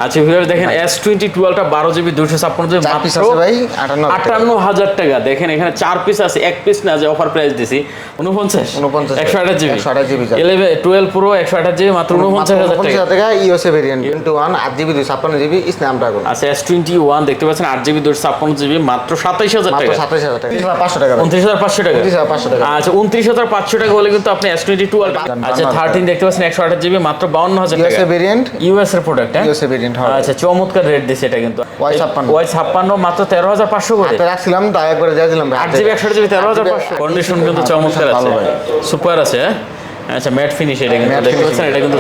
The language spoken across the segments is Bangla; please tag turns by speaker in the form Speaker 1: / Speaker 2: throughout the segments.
Speaker 1: আচ্ছা ভিউয়ার দেখেন S20 12টা 12 জিবি 256 জিবি
Speaker 2: চার পিস
Speaker 1: মাত্র
Speaker 2: আছে ভাই
Speaker 1: 58000 টাকা। দেখেন এখানে 4 পিস আছে, এক পিস না, যে অফার প্রাইস দিছি 49 128 জিবি
Speaker 2: 128 জিবি
Speaker 1: 11 12 প্রো 128 জিবি মাত্র 49000 টাকা।
Speaker 2: ইউএসএ ভেরিয়েন্ট কিন্তু 8 জিবি 256 জিবি স্ন্যাপড্রাগন।
Speaker 1: আচ্ছা S21 দেখতে পাচ্ছেন 8 জিবি 256 জিবি মাত্র 27000 টাকা।
Speaker 2: মাত্র 27000 টাকা 500 টাকা
Speaker 1: 29500 টাকা
Speaker 2: 29500 টাকা।
Speaker 1: আচ্ছা 29500 টাকা হলে কিন্তু আপনি S22 আচ্ছা 13 দেখতে পাচ্ছেন 128 জিবি মাত্র 52000 টাকা।
Speaker 2: ইউএসএ ভেরিয়েন্ট,
Speaker 1: ইউএস এর প্রোডাক্ট।
Speaker 2: ইউএসএ ভেরিয়েন্ট হবে।
Speaker 1: আচ্ছা চমৎকার রেট দিছে এটা কিন্তু।
Speaker 2: Y56
Speaker 1: Y56 মাত্র 13500 করে।
Speaker 2: হাতে রাখছিলাম তাই একবারে দিয়ে দিলাম ভাই।
Speaker 1: 8 জিবি 128 জিবি 13500। কন্ডিশন কিন্তু চমৎকার আছে, সুপার আছে। আচ্ছা ম্যাট ফিনিশ এটা কিন্তু দেখতে পাচ্ছেন, এটা কিন্তু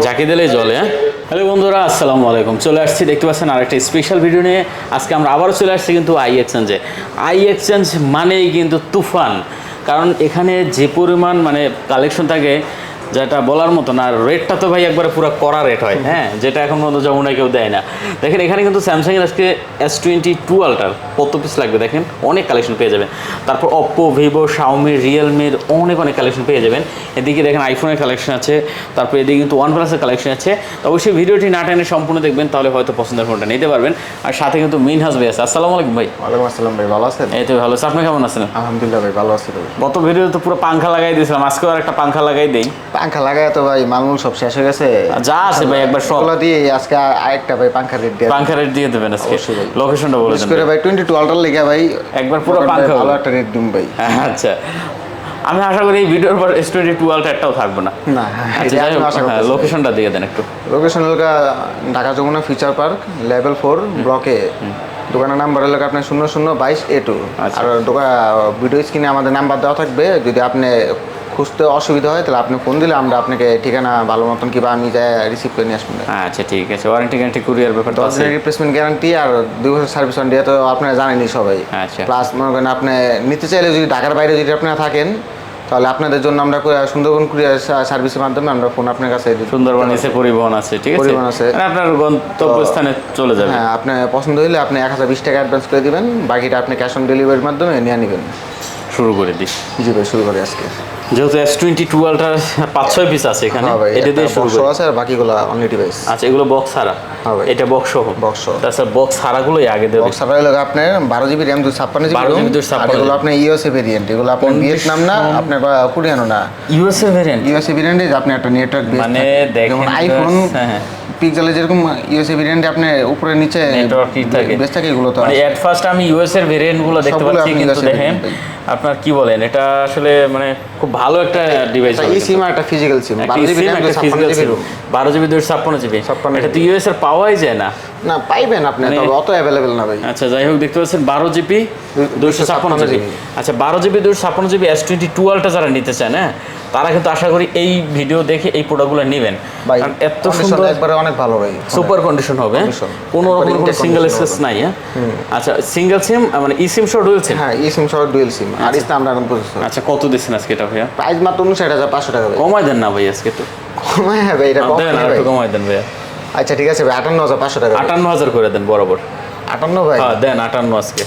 Speaker 1: ঝাঁকি দিলেই জ্বলে। হ্যালো বন্ধুরা, আসসালামু আলাইকুম। চলে আসছি দেখতে পাচ্ছেন আরেকটা স্পেশাল ভিডিও নিয়ে। আজকে আমরা আবারও চলে আসছি কিন্তু আই এক্সচেঞ্জে। আই এক্সচেঞ্জ মানেই কিন্তু তুফান, কারণ এখানে যে পরিমাণ মানে কালেকশন থাকে যেটা বলার মতো না। রেটটা তো ভাই একবারে পুরো কড়া রেট হয়, হ্যাঁ, যেটা এখন পর্যন্ত যমুনায় কেউ দেয় না। দেখেন এখানে কিন্তু স্যামসাংয়ের আজকে S22 আলট্রার কত পিস লাগবে দেখেন, অনেক কালেকশন পেয়ে যাবেন। তারপর অপ্পো, ভিভো, শাওমি, রিয়েলমির অনেক কালেকশন পেয়ে যাবেন। এদিকে দেখেন আইফোনের কালেকশন আছে, তারপর এদিকে কিন্তু OnePlus-এর কালেকশন আছে। তো অবশ্যই ভিডিওটি না টেনে সম্পূর্ণ দেখবেন, তাহলে হয়তো পছন্দের ফোনটা নিতে পারবেন। আর সাথে কিন্তু মিনহাজ ভাই আছে। আসসালামু আলাইকুম ভাই।
Speaker 2: ওয়ালাইকুম আসসালাম ভাই, ভালো আছেন?
Speaker 1: এই তো ভালো আছে, আপনি কেমন আছেন?
Speaker 2: আলহামদুলিল্লাহ ভাই, ভালো আছি ভাই।
Speaker 1: গত ভিডিওতে তো পুরো পাংখা লাগাই দিয়েছিলাম, আজকেও আর একটা পাংখা লাগাই দেই।
Speaker 2: পাংখা লাগায় তো ভাই মালমূল সব শেষ হয়ে গেছে।
Speaker 1: যা আছে ভাই একবার সব
Speaker 2: দিয়ে আজকে আরেকটা ভাই পাংখা রেট দিয়ে
Speaker 1: পাংখা রেট দিয়ে দেবেন আজকে। লোকেশনটা বলে দেন
Speaker 2: করে ভাই 22 আলট্রা লেগে ভাই
Speaker 1: একবার পুরো পাংখা
Speaker 2: ভালো একটা রেট দিন ভাই।
Speaker 1: আচ্ছা আমি আশা করি এই ভিডিওর পর S22 আলট্রা একটাও থাকবে না।
Speaker 2: না
Speaker 1: আচ্ছা যাই হোক, লোকেশনটা দিয়ে দেন একটু।
Speaker 2: লোকেশন হলো Dhaka Jamuna Future Park level 4 ব্লকে। দোকানের নাম্বার হলো আপনার 0022A2। আর ভিডিও স্ক্রিনে আমাদের নাম্বার দেওয়া থাকবে। যদি আপনি খুঁজতে অসুবিধা হয় তাহলে আপনি ফোন দিলে আমরা আপনাকে ঠিকানা ভালো মতন কিংবা আমি যাই রিসিভ করে নিয়ে আসবেন।
Speaker 1: আচ্ছা ঠিক আছে। ওয়ারেন্টি গ্যারান্টি কুরিয়ার ব্যাপারটা আছে,
Speaker 2: রিপ্লেসমেন্ট গ্যারান্টি আর 2 বছর সার্ভিস ওয়ারেন্টি তো আপনারা জানেনই সবাই।
Speaker 1: আচ্ছা
Speaker 2: প্লাস মনে করেন আপনি নিতে চাইলে যদি ঢাকার বাইরে যদি আপনারা থাকেন তাহলে আপনাদের জন্য আমরা সুন্দরবন কুরিয়ার সার্ভিসের মাধ্যমে আমরা ফোন আপনার কাছে
Speaker 1: সুন্দরবন এসে পরিবহন আছে, ঠিক আছে,
Speaker 2: পরিবহন আছে,
Speaker 1: আপনার গন্তব্যস্থানে চলে যাবে।
Speaker 2: হ্যাঁ, আপনার পছন্দ হলে আপনি 1020 টাকা অ্যাডভান্স করে দিবেন, বাকিটা আপনি ক্যাশ অন ডেলিভারির মাধ্যমে নিয়ে নেবেন।
Speaker 1: শুরু করে দিই।
Speaker 2: জি ভাই, শুরু করি আজকে।
Speaker 1: যেহেতু S22 আলট্রার 5-6 পিস আছে এখানে, এটা দিয়ে শুরু করি।
Speaker 2: আছে আর বাকিগুলো অনলি ডিভাইস।
Speaker 1: আচ্ছা এগুলো বক্স ছাড়া?
Speaker 2: হ্যাঁ ভাই,
Speaker 1: এটা বক্স সহ।
Speaker 2: বক্স সহ।
Speaker 1: তাছাড়া বক্স ছাড়াগুলোই আগে দেব।
Speaker 2: বক্স ছাড়া হলো আপনার 12 জিবি RAM 256 জিবি।
Speaker 1: 12 জিবি 256
Speaker 2: এগুলো আপনার ইউএসএ ভেরিয়েন্ট। এগুলো আপনার ভিয়েতনাম না, আপনার কোরিয়ানো না,
Speaker 1: ইউএসএ ভেরিয়েন্ট।
Speaker 2: ইউএসএ ভেরিয়েন্টে আপনি একটা নেটওয়ার্ক
Speaker 1: মানে দেখেন
Speaker 2: আইফোন পিক্সেলে যেরকম ইউএসএ ভেরিয়েন্টে আপনি উপরে নিচে
Speaker 1: নেটওয়ার্ক কি থাকে
Speaker 2: বেশ থাকে, এগুলো তো
Speaker 1: মানে এট ফার্স্ট আমি ইউএস এর ভেরিয়েন্টগুলো দেখতে পাচ্ছি, কিন্তু দেখেন আপনার কি বলেন, এটা আসলে মানে খুব ভালো একটা ডিভাইস।
Speaker 2: এই সিম আর একটা ফিজিক্যাল সিম 12 GB RAM 256 GB
Speaker 1: 12 GB 256 GB. এটা তো ইউএস এর পাওয়াই যায় না।
Speaker 2: না পাইবেন আপনি, তবে অত অ্যাভেলেবল না ভাই।
Speaker 1: আচ্ছা যাই হোক, দেখতে পাচ্ছেন 12 জিবি 256 জিবি। আচ্ছা 12 জিবি 256 জিবি S22 আলট্রা যারা নিতে চান, হ্যাঁ, তারা কিন্তু আশা করি এই ভিডিও দেখে এই প্রোডাক্টগুলো নেবেন। কারণ এত সুন্দর,
Speaker 2: একবারে অনেক ভালো ভাই,
Speaker 1: সুপার কন্ডিশন হবে, কোনো রকম কোনো সিঙ্গেল স্ক্র্যাচ নাই। হ্যাঁ আচ্ছা সিঙ্গেল সিম মানে ই সিম সহ ডুয়াল সিম?
Speaker 2: হ্যাঁ ই সিম সহ ডুয়াল সিম আর স্ন্যাপড্রাগন প্রসেসর।
Speaker 1: আচ্ছা কত দিচ্ছেন আজকে এটা ভাইয়া?
Speaker 2: প্রাইস মাত্র 59500 টাকা ভাই।
Speaker 1: কমাই দেন না ভাই আজকে তো।
Speaker 2: কমাই ভাই, এটা কম
Speaker 1: দেন, আর একটু কমাই দেন ভাইয়া।
Speaker 2: আচ্ছা ঠিক আছে ভাই, 58500 টাকা।
Speaker 1: 58000 করে দেন বরাবর।
Speaker 2: 58 ভাই?
Speaker 1: হ্যাঁ দেন 58 আজকে।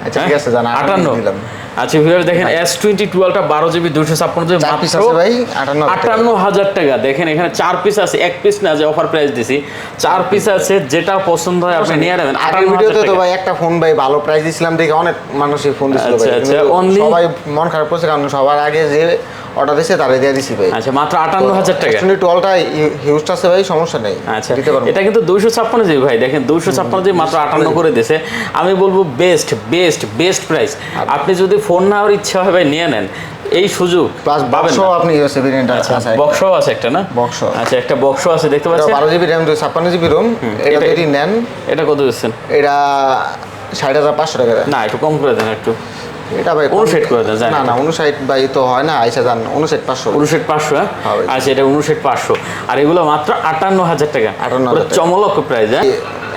Speaker 2: আচ্ছা ঠিক আছে, জান
Speaker 1: 58
Speaker 2: দিলাম।
Speaker 1: আচ্ছা ভিউয়ার দেখেন S22 আলট্রা 12 জিবি 256 জিবি
Speaker 2: মাত্র ভাই
Speaker 1: 58000 টাকা। দেখেন এখানে 4 পিস আছে, এক পিস না, যে অফার প্রাইস দিছি 4 পিস আছে, যেটা পছন্দ হয় আপনি নিয়ে নেবেন।
Speaker 2: আগের ভিডিওতে তো ভাই একটা ফোন ভাই ভালো প্রাইস দিছিলাম দেখে অনেক মানুষই ফোন দিছিল ভাই।
Speaker 1: আচ্ছা
Speaker 2: সবাই মন খারাপ করছে, কারণ সবার আগে যে অর্ডার দিয়েছে তারে দিয়ে দিছি ভাই।
Speaker 1: আচ্ছা মাত্র 58000 টাকা।
Speaker 2: S22 আলট্রা হিউজ আছে ভাই, সমস্যা নেই,
Speaker 1: আচ্ছা
Speaker 2: দিতে পারবো।
Speaker 1: এটা কিন্তু 256 জিবি ভাই, দেখেন 256 জিবি মাত্র 58 করে দিয়েছে। আমি বলবো বেস্ট প্রাইস। আপনি যদি ফোন নেওয়ার ইচ্ছা হয় ভাই নিয়ে নেন, এই সুযোগ
Speaker 2: প্লাস
Speaker 1: পাবেন।
Speaker 2: বক্সও আপনি ইউএসএ ভেরিয়েন্ট আছে,
Speaker 1: বক্সও আছে একটা না?
Speaker 2: বক্স,
Speaker 1: আচ্ছা একটা বক্সও আছে দেখতে পাচ্ছেন।
Speaker 2: 12 জিবি RAM 256 জিবি ROM। এটা যদি নেন,
Speaker 1: এটা কত দিচ্ছেন?
Speaker 2: এটা 60500 টাকা।
Speaker 1: না একটু কম করে দেন একটু।
Speaker 2: এটা ভাই
Speaker 1: 59 করে দেন।
Speaker 2: না 59 ভাই তো হয় না, আইসা জান 59500।
Speaker 1: 59500? হ্যাঁ আচ্ছা এটা 59500, আর এগুলো মাত্র 58000 টাকা।
Speaker 2: 58,000
Speaker 1: চমলক প্রাইস। হ্যাঁ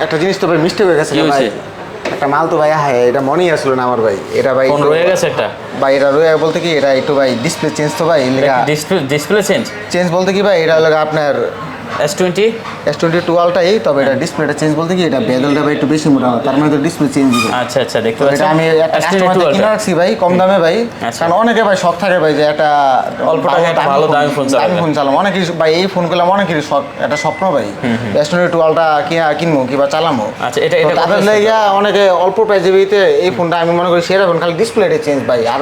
Speaker 2: একটা জিনিস তো ভাই মিষ্টি হয়ে গেছে ভাই, একটা মাল তো ভাই এটা মনেই আসলো না আমার ভাই। এটা ভাই
Speaker 1: ফোন রয়ে গেছে একটা
Speaker 2: ভাই, এটা রয়ে বলতে কি এটা একটু ভাই ডিসপ্লে চেঞ্জ তো ভাই,
Speaker 1: ডিসপ্লে চেঞ্জ
Speaker 2: বলতে কি ভাই এটা হলো আপনার
Speaker 1: S20
Speaker 2: S22 আলটাই, তবে এটা ডিসপ্লেটা চেঞ্জ বলতে কি এটা বেজেলটা ভাই একটু বেশি মোটা, তার মানে তো ডিসপ্লে চেঞ্জ দিবে।
Speaker 1: আচ্ছা আচ্ছা, দেখতে
Speaker 2: এটা
Speaker 1: পাচ্ছেন
Speaker 2: আমি একটা
Speaker 1: S22
Speaker 2: কাস্টমারকে কিনে রাখছি ভাই কম দামে ভাই,
Speaker 1: আচ্ছা।
Speaker 2: কারণ অনেকে ভাই শখ থাকে ভাই যে একটা
Speaker 1: অল্প টাকায় একটা ভালো দামি ফোন চালাবেন।
Speaker 2: দামি ফোন চালাবো অনেকেই ভাই, এই ফোনগুলো অনেকেরই শখ, একটা স্বপ্ন ভাই S22 আলটা কিনবো কিংবা চালামো।
Speaker 1: আচ্ছা, এটা
Speaker 2: তো তাদের লেগে অনেকে অল্প প্রাইজে দিতে এই ফোনটা আমি মনে করি সেরা ফোন, খালি ডিসপ্লেটা চেঞ্জ ভাই, আর